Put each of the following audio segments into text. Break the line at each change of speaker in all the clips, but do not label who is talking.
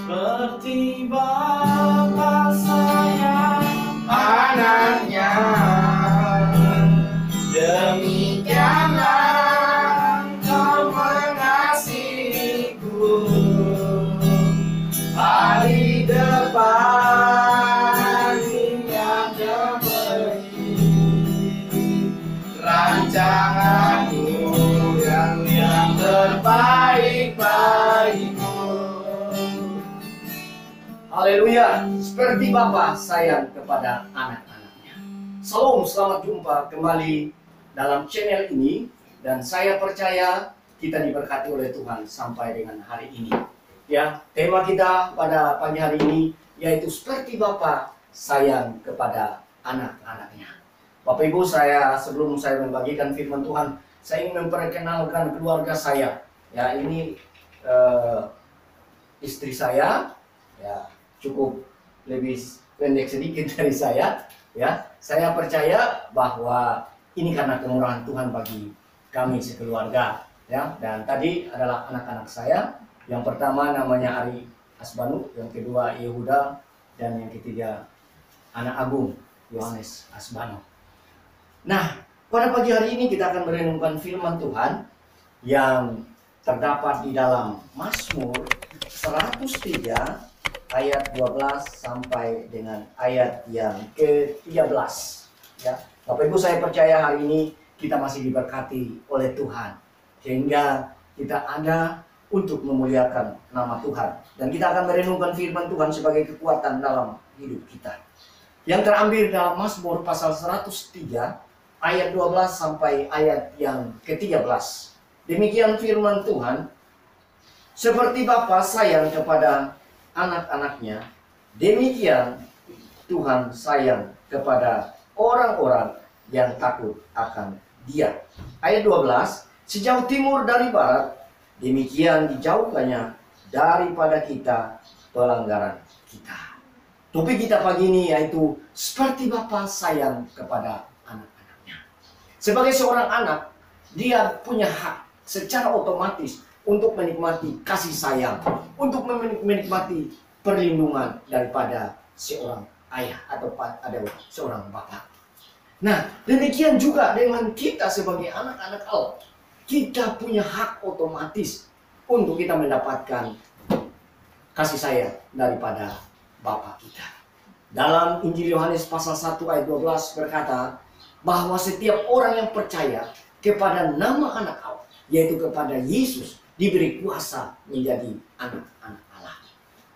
Seperti Bapa sayang anaknya, demikianlah Engkau mengasihiku. Hari depan yang beri rancanganmu yang terbaik bagiku.
Haleluya, seperti Bapa sayang kepada anak-anaknya. Salam, selamat jumpa kembali dalam channel ini. Dan saya percaya kita diberkati oleh Tuhan sampai dengan hari ini. Ya, tema kita pada pagi hari ini yaitu seperti Bapa sayang kepada anak-anaknya. Bapak Ibu, sebelum saya membagikan firman Tuhan, saya ingin memperkenalkan keluarga saya. Ya, ini istri saya, ya, cukup lebih pendek sedikit dari saya. Ya, saya percaya bahwa ini karena kemurahan Tuhan bagi kami sekeluarga. Ya, dan tadi adalah anak-anak saya. Yang pertama namanya Ari Asbanu, yang kedua Yehuda, dan yang ketiga anak Agung Yohanes Asbanu. Nah, pada pagi hari ini kita akan merenungkan firman Tuhan yang terdapat di dalam Mazmur 103 ayat 12 sampai dengan ayat yang ke-13. Ya, Bapak Ibu, saya percaya hari ini kita masih diberkati oleh Tuhan sehingga kita ada untuk memuliakan nama Tuhan, dan kita akan merenungkan firman Tuhan sebagai kekuatan dalam hidup kita. Yang terambil dalam Mazmur pasal 103 ayat 12 sampai ayat yang ke-13. Demikian firman Tuhan, seperti Bapa sayang kepada anak-anaknya, demikian Tuhan sayang kepada orang-orang yang takut akan Dia. Ayat 12, sejauh timur dari barat, demikian dijauhkannya daripada kita pelanggaran kita. Topik kita pagi ini yaitu seperti Bapa sayang kepada anak-anaknya. Sebagai seorang anak, dia punya hak secara otomatis untuk menikmati kasih sayang, untuk menikmati perlindungan daripada seorang ayah atau ada seorang bapak. Nah, demikian juga dengan kita sebagai anak-anak Allah. Kita punya hak otomatis untuk kita mendapatkan kasih sayang daripada Bapa kita. Dalam Injil Yohanes pasal 1 ayat 12 berkata bahwa setiap orang yang percaya kepada nama anak Allah, yaitu kepada Yesus, diberi kuasa menjadi anak-anak Allah.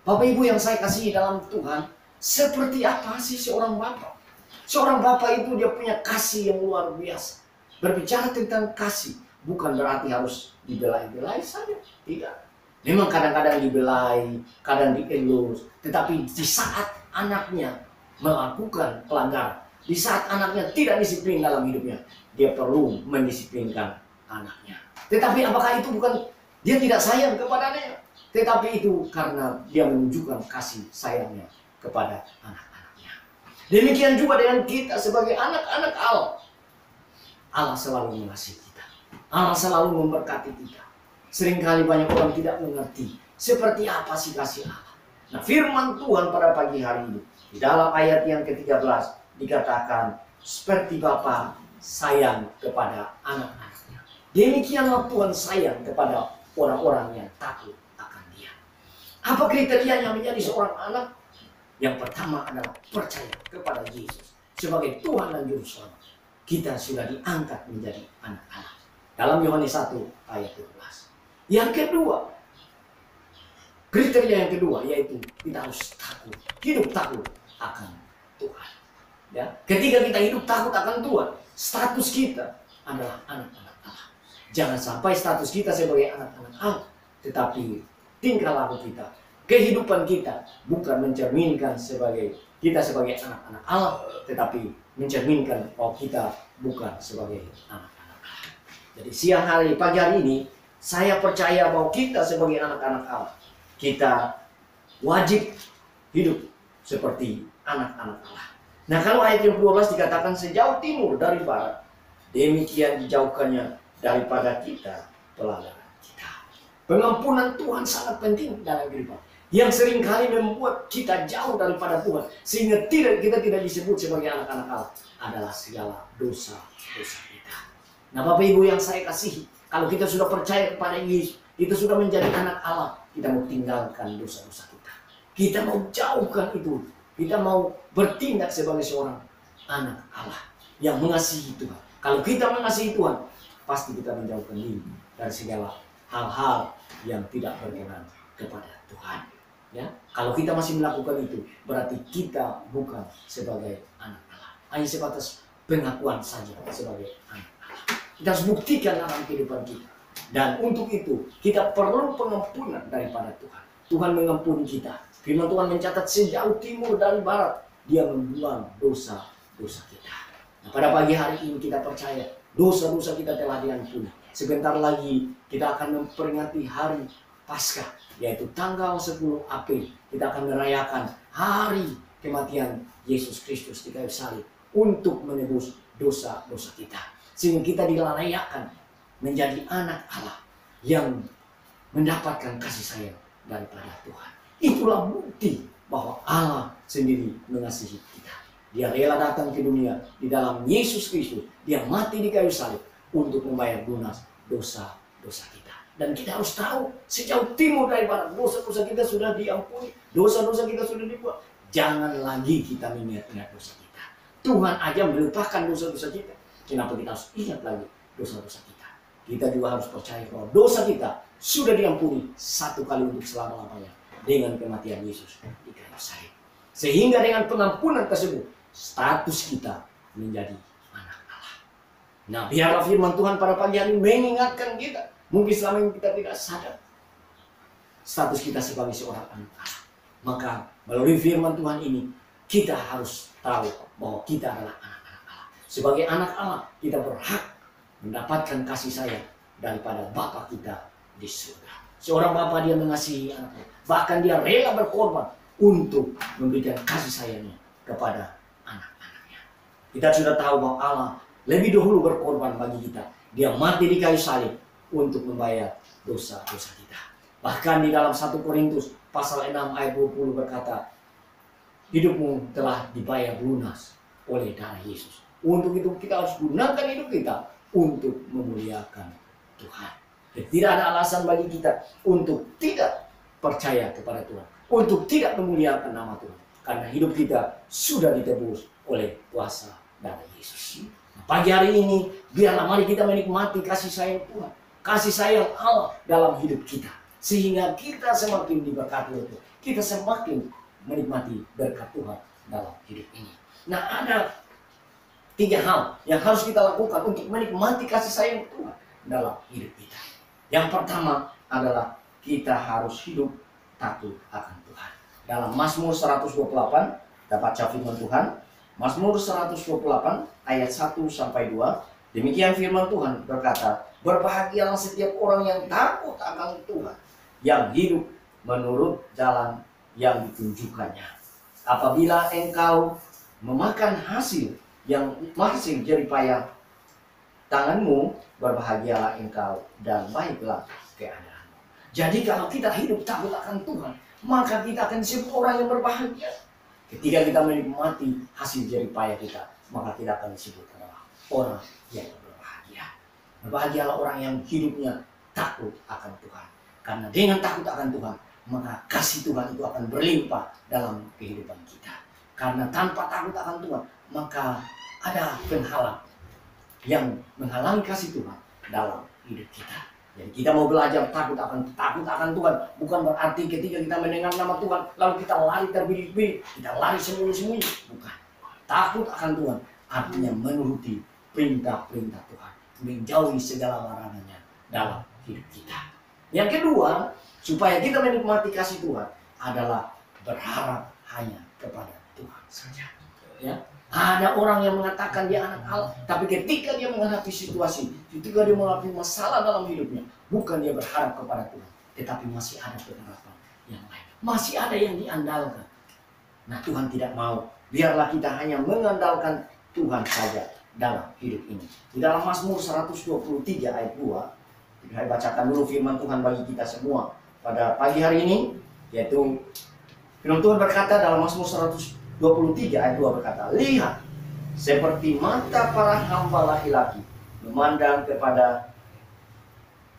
Bapak Ibu yang saya kasihi dalam Tuhan, seperti apa sih seorang Bapa? Seorang Bapa itu dia punya kasih yang luar biasa. Berbicara tentang kasih bukan berarti harus dibelai-belai saja, tidak. Memang kadang-kadang dibelai, kadang dielus, tetapi di saat anaknya melakukan pelanggaran, di saat anaknya tidak disiplin dalam hidupnya, dia perlu mendisiplinkan anaknya. Tetapi apakah itu bukan dia tidak sayang kepadanya, tetapi itu karena dia menunjukkan kasih sayangnya kepada anak-anaknya. Demikian juga dengan kita sebagai anak-anak Allah. Allah selalu mengasihi kita. Allah selalu memberkati kita. Seringkali banyak orang tidak mengerti seperti apa sih kasih Allah. Nah, firman Tuhan pada pagi hari ini di dalam ayat yang ke-13 dikatakan seperti Bapa sayang kepada anak-anaknya, demikianlah Tuhan sayang kepada orang-orang yang takut akan Dia. Apa kriterianya menjadi seorang anak? Yang pertama adalah percaya kepada Yesus sebagai Tuhan dan Juru Selamat. Kita sudah diangkat menjadi anak Allah. Dalam Yohanes 1 ayat 12. Yang kedua, kriteria yang kedua yaitu kita harus takut, hidup takut akan Tuhan. Ya, ketika kita hidup takut akan Tuhan, status kita adalah anak-anak Allah. Jangan sampai status kita sebagai anak-anak Allah, tetapi tingkah laku kita, kehidupan kita bukan mencerminkan kita sebagai anak-anak Allah, tetapi mencerminkan bahwa kita bukan sebagai anak-anak Allah. Jadi siang hari, pagi hari ini, saya percaya bahwa kita sebagai anak-anak Allah, kita wajib hidup seperti anak-anak Allah. Nah, kalau ayat yang 12 dikatakan sejauh timur dari barat, demikian dijauhkannya daripada kita pelanggaran kita. Pengampunan Tuhan sangat penting dalam kehidupan. yang seringkali membuat kita jauh daripada Tuhan, sehingga kita tidak disebut sebagai anak-anak Allah, adalah segala dosa-dosa kita. Nah, Bapak Ibu yang saya kasihi, kalau kita sudah percaya kepada Yesus, kita sudah menjadi anak Allah, kita mau tinggalkan dosa-dosa kita. Kita mau jauhkan itu. Kita mau bertindak sebagai seorang anak Allah yang mengasihi Tuhan. Kalau kita mengasihi Tuhan, pasti kita menjauhkan diri dari segala hal-hal yang tidak berkenan kepada Tuhan. Ya, kalau kita masih melakukan itu, berarti kita bukan sebagai anak Allah. Hanya sebatas pengakuan saja sebagai anak Allah. Kita harus buktikan dalam kehidupan kita. Dan untuk itu, kita perlu pengampunan daripada Tuhan. Tuhan mengampuni kita. Firman Tuhan mencatat sejauh timur dan barat, Dia membuang dosa-dosa kita. Nah, pada pagi hari ini kita percaya, dosa-dosa kita telah diampuni. Sebentar lagi kita akan memperingati hari Paskah, yaitu tanggal 10 April. Kita akan merayakan hari kematian Yesus Kristus di kayu salib untuk menebus dosa-dosa kita. Sehingga kita dilayakan menjadi anak Allah yang mendapatkan kasih sayang daripada Tuhan. Itulah bukti bahwa Allah sendiri mengasihi kita. Dia rela datang ke dunia di dalam Yesus Kristus. Dia mati di kayu salib untuk membayar lunas dosa-dosa kita. Dan kita harus tahu, sejauh timur dari barat, dosa-dosa kita sudah diampuni, dosa-dosa kita sudah dibuang. Jangan lagi kita mengingat-ingat dosa kita. Tuhan aja melupakan dosa-dosa kita. Kenapa kita harus ingat lagi dosa-dosa kita? Kita juga harus percaya bahwa dosa kita sudah diampuni satu kali untuk selama-lamanya dengan kematian Yesus di kayu salib. Sehingga dengan pengampunan tersebut, status kita menjadi anak Allah. Nah, biarlah firman Tuhan pada pagi hari mengingatkan kita. Mungkin selama ini kita tidak sadar status kita sebagai seorang anak Allah. Maka melalui firman Tuhan ini, kita harus tahu bahwa kita adalah anak-anak Allah. Sebagai anak Allah, kita berhak mendapatkan kasih sayang daripada Bapa kita di surga. Seorang Bapa, Dia mengasihi anaknya. Bahkan Dia rela berkorban untuk memberikan kasih sayangnya kepada anak-anaknya. Kita sudah tahu bahwa Allah lebih dahulu berkorban bagi kita. Dia mati di kayu salib untuk membayar dosa-dosa kita. Bahkan di dalam 1 Korintus pasal 6 ayat 20 berkata, hidupmu telah dibayar lunas oleh darah Yesus. Untuk itu kita harus gunakan hidup kita untuk memuliakan Tuhan. Dan tidak ada alasan bagi kita untuk tidak percaya kepada Tuhan, untuk tidak memuliakan nama Tuhan. Karena hidup kita sudah ditebus oleh kuasa darah Yesus. Nah, pagi hari ini, biarlah mari kita menikmati kasih sayang Tuhan. Kasih sayang Allah dalam hidup kita. Sehingga kita semakin diberkati oleh Tuhan. Kita semakin menikmati berkat Tuhan dalam hidup ini. Nah, ada 3 hal yang harus kita lakukan untuk menikmati kasih sayang Tuhan dalam hidup kita. Yang pertama adalah kita harus hidup takut akan Tuhan. Dalam Mazmur 128, kita baca firman Tuhan. Mazmur 128 ayat 1-2. Demikian firman Tuhan berkata, berbahagialah setiap orang yang takut akan Tuhan, yang hidup menurut jalan yang ditunjukkannya. Apabila engkau memakan hasil jeripaya tanganmu, berbahagialah engkau dan baiklah keadaanmu. Jadi kalau kita hidup takut akan Tuhan, maka kita akan disebut orang yang berbahagia. Ketika kita menikmati hasil jeripaya kita, maka kita akan disebut orang yang berbahagia. Berbahagialah orang yang hidupnya takut akan Tuhan. Karena dengan takut akan Tuhan, maka kasih Tuhan itu akan berlimpah dalam kehidupan kita. Karena tanpa takut akan Tuhan, maka ada penghalang yang menghalangi kasih Tuhan dalam hidup kita. Jadi kita mau belajar takut akan Tuhan, bukan berarti ketika kita mendengar nama Tuhan lalu kita lari terbirit-birit, kita lari sembunyi-sembunyi. Bukan. Takut akan Tuhan artinya menuruti perintah-perintah Tuhan, menjauhi segala larangannya dalam hidup kita. Yang kedua, supaya kita menikmati kasih Tuhan adalah berharap hanya kepada Tuhan saja. Ya. Ada orang yang mengatakan dia anak Allah, tapi ketika dia menghadapi situasi, ketika dia menghadapi masalah dalam hidupnya, bukan dia berharap kepada Tuhan, tetapi masih ada pengharapan yang lain, masih ada yang diandalkan. Nah, Tuhan tidak mau. Biarlah kita hanya mengandalkan Tuhan saja dalam hidup ini. Di dalam Mazmur 123 ayat 2, saya bacakan dulu firman Tuhan bagi kita semua pada pagi hari ini. Yaitu firman Tuhan berkata dalam Mazmur 123 ayat 2 berkata, lihat, seperti mata para hamba laki-laki memandang kepada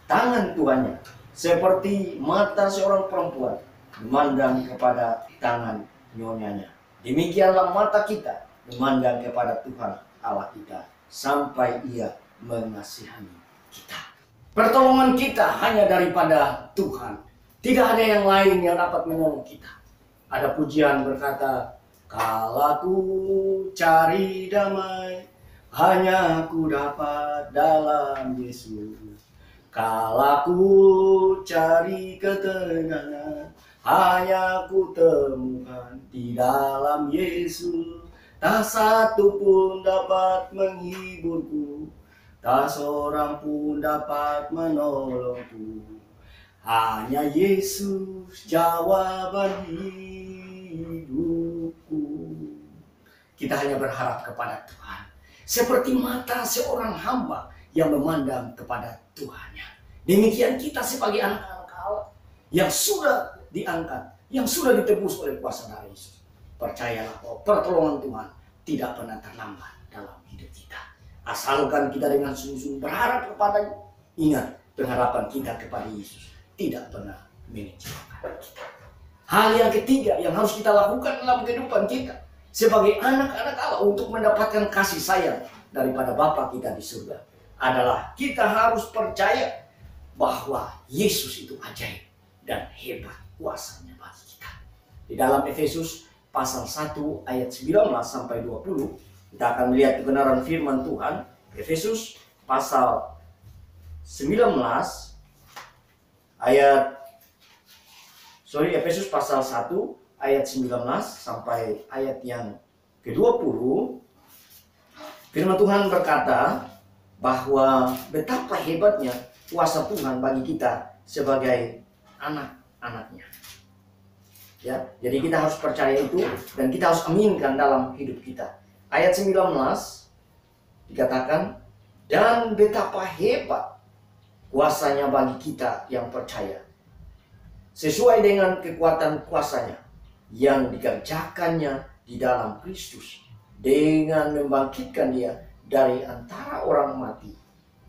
tangan tuannya, seperti mata seorang perempuan memandang kepada tangan nyonyanya. Demikianlah mata kita memandang kepada Tuhan Allah kita sampai Ia mengasihani kita. Pertolongan kita hanya daripada Tuhan. Tidak ada yang lain yang dapat menolong kita. Ada pujian berkata, kalau ku cari damai, hanya ku dapat dalam Yesus. Kalau ku cari ketenangan, hanya ku temukan di dalam Yesus. Tak satu pun dapat menghiburku, tak seorang pun dapat menolongku. Hanya Yesus jawaban hidupku. Kita hanya berharap kepada Tuhan. Seperti mata seorang hamba yang memandang kepada Tuhannya. Demikian kita sebagai anak-anak Allah yang sudah diangkat, yang sudah ditebus oleh kuasa darah Yesus. Percayalah bahwa pertolongan Tuhan tidak pernah terlambat dalam hidup kita. Asalkan kita dengan sungguh-sungguh berharap kepadanya. Ingat, pengharapan kita kepada Yesus tidak pernah mengecewakan kita. Hal yang ketiga yang harus kita lakukan dalam kehidupan kita sebagai anak-anak Allah untuk mendapatkan kasih sayang daripada Bapa kita di surga adalah kita harus percaya bahwa Yesus itu ajaib dan hebat kuasanya bagi kita. Di dalam Efesus pasal 1 ayat 19 sampai 20 kita akan melihat kebenaran firman Tuhan. Efesus pasal 19 Efesus pasal 1 ayat 19 sampai ayat yang ke-20. Firman Tuhan berkata bahwa betapa hebatnya kuasa Tuhan bagi kita sebagai anak-anaknya. Ya, jadi kita harus percaya itu dan kita harus aminkan dalam hidup kita. Ayat 19 dikatakan, dan betapa hebat kuasanya bagi kita yang percaya, sesuai dengan kekuatan kuasanya yang dikerjakannya di dalam Kristus, dengan membangkitkan dia dari antara orang mati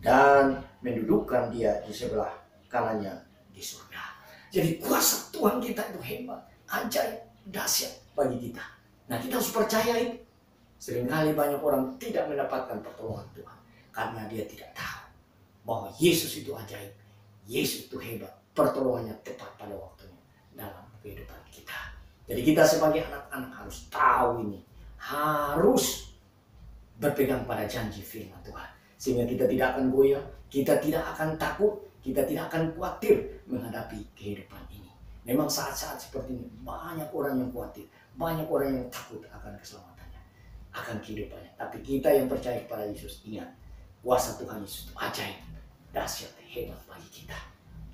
dan mendudukkan dia di sebelah kanannya di surga. Jadi kuasa Tuhan kita itu hebat, ajaib, dahsyat bagi kita. Nah, kita harus percaya itu. Seringkali banyak orang tidak mendapatkan pertolongan Tuhan karena dia tidak tahu bahwa Yesus itu ajaib, Yesus itu hebat, pertolongannya tepat pada waktunya dalam kehidupan kita. Jadi kita sebagai anak-anak harus tahu ini, harus berpegang pada janji firman Tuhan, sehingga kita tidak akan goyah, kita tidak akan takut, kita tidak akan khawatir menghadapi kehidupan ini. Memang saat-saat seperti ini banyak orang yang khawatir, banyak orang yang takut akan keselamatannya, akan kehidupannya. Tapi kita yang percaya kepada Yesus, ingat, kuasa Tuhan Yesus itu ajaib, dahsyat, hebat bagi kita.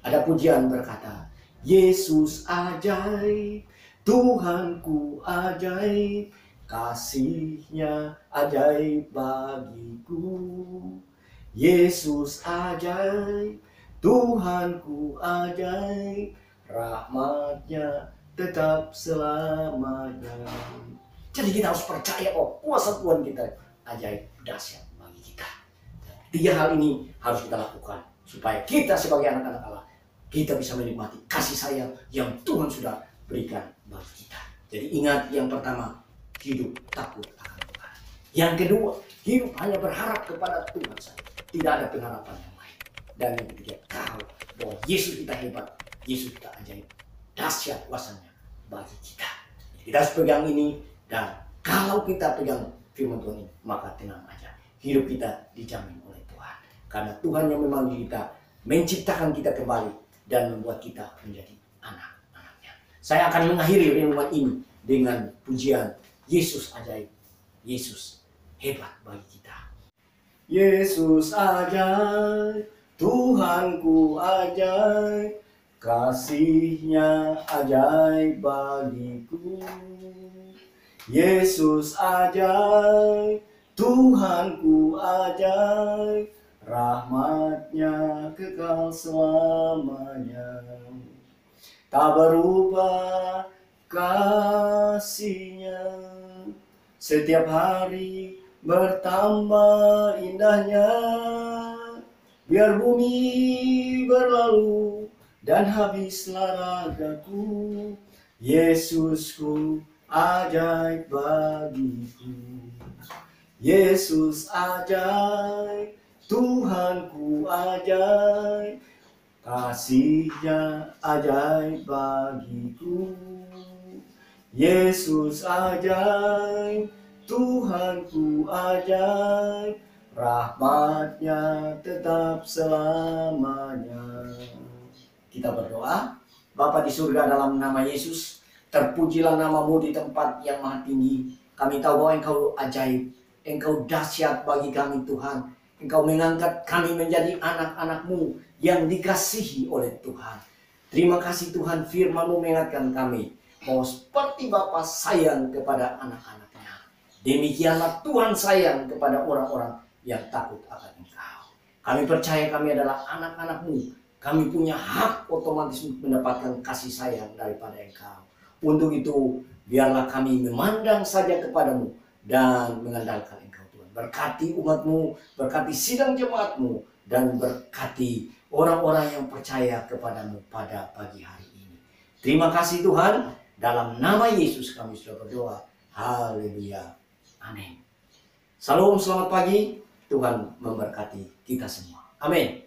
Ada pujian berkata, Yesus ajaib, Tuhanku ajaib, kasih-Nya ajaib bagiku. Yesus ajaib, Tuhanku ajaib, rahmat-Nya tetap selamanya. Jadi kita harus percaya bahwa kuasa Tuhan kita ajaib, dahsyat bagi kita. 3 hal ini harus kita lakukan supaya kita sebagai anak-anak Allah, kita bisa menikmati kasih sayang yang Tuhan sudah berikan bagi kita. Jadi ingat, yang pertama, hidup takut akan Tuhan. Yang kedua, hidup hanya berharap kepada Tuhan saja, tidak ada pengharapan yang lain. Dan yang ketiga, tahu bahwa Yesus kita hebat, Yesus kita ajaib, dahsyat kuasanya bagi kita. Jadi kita harus pegang ini, dan kalau kita pegang firman Tuhan ini, maka tenang aja, hidup kita dijamin oleh Tuhan. Karena Tuhan yang memanggil kita, menciptakan kita kembali, dan membuat kita menjadi anak-anaknya. Saya akan mengakhiri renungan ini dengan pujian Yesus ajaib, Yesus hebat bagi kita. Yesus ajaib, Tuhanku ajaib, kasih-Nya ajaib bagiku. Yesus ajaib, Tuhanku ajaib, rahmat-Nya kekal selamanya. tak berubah kasih-Nya. Setiap hari bertambah indahnya, biar bumi berlalu dan habislah ragaku, Yesusku ajaib bagiku. Yesus ajaib, Tuhanku ajaib, kasih-Nya ajaib bagiku. Yesus ajaib, Tuhanku ajaib, rahmat-Nya tetap selamanya. Kita berdoa. Bapa di surga, dalam nama Yesus, terpujilah nama-Mu di tempat yang maha tinggi. Kami tahu bahwa Engkau ajaib, Engkau dahsyat bagi kami Tuhan. Engkau mengangkat kami menjadi anak-anak-Mu yang dikasihi oleh Tuhan. Terima kasih Tuhan, firman-Mu mengingatkan kami bahwa seperti Bapa sayang kepada anak-anaknya, demikianlah Tuhan sayang kepada orang-orang yang takut akan Engkau. Kami percaya kami adalah anak-anak-Mu. Kami punya hak otomatis mendapatkan kasih sayang daripada Engkau. Untuk itu, biarlah kami memandang saja kepadamu dan mengandalkan Engkau Tuhan. Berkati umat-Mu, berkati sidang jemaat-Mu, dan berkati orang-orang yang percaya kepadamu pada pagi hari ini. Terima kasih Tuhan, dalam nama Yesus kami sudah berdoa. Haleluya. Amin. Salam, selamat pagi. Tuhan memberkati kita semua. Amin.